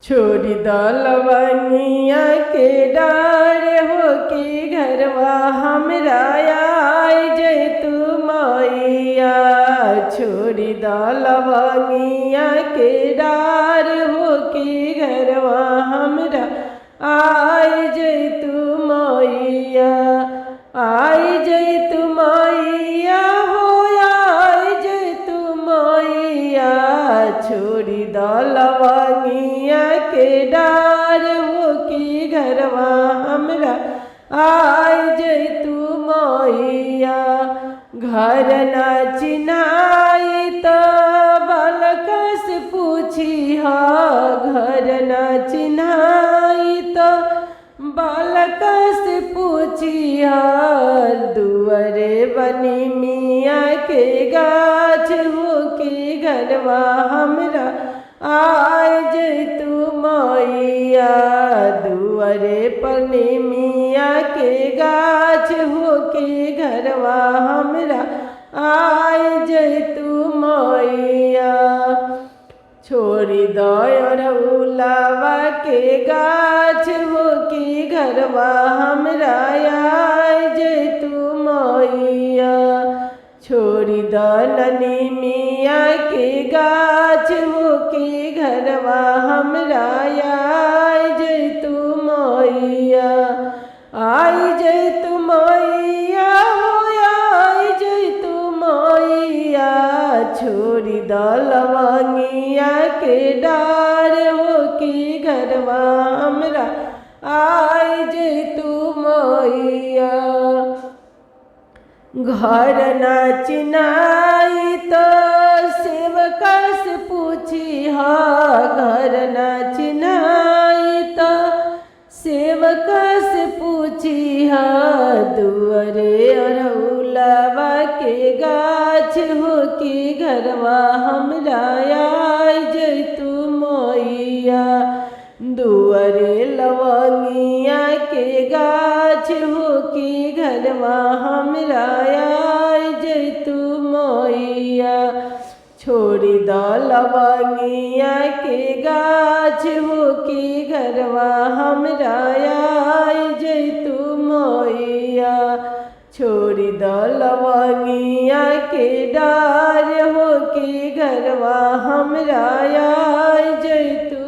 छोड़ी द लवंगिया के डार हो के घरवा हमरा आय जय तू मैया। छोड़ी द लवंगिया के डार हो के घरवा हमरा आय जय तू मैया। आय जय तू मैया हो आय जय तू मैया। छोड़ी द लवंगिया के डार हो के घरवा हमरा आय जय तू मैया। घर न चिन्हाई तो बालका से पूछी हा। घर न चिन्हाई तो बालका से पूछी हा। दुआरे बनी मिया के गाछ हो के घरवा हमरा आय जय तू मैया। दुआरे बनी मिया के गाछ हो के घरवा हमरा आय जय तू मैया। छोड़ी द अरहुलवा के गाछ हो के घरवा हमरा आय जय तू मैया। छोड़ी द ननी मिया के गाछ हो के घरवा हमरा आय जय तू मैया। आय जय तू मैया हो आय जय तू मैया। छोड़ी द लवंगिया के डार हो के घरवा हमरा आय जय तू मैया। घर न चिन्हाई तो सेवका से पूछी हा। घर न चिन्हाई तो सेवका से पूछी हा। दुआरे अरहुलवा के गाछ हो के घरवा हमरा आय जय तू मैया। दुआरे लवंगिया के गाछ हो के घरवा हमरा आय जय तू मैया। छोड़ी द लवंगिया के गाछ हो के घरवा हमरा आय जय तू मैया। छोड़ी द लवंगिया के डार हो के घरवा हमरा आय जय तू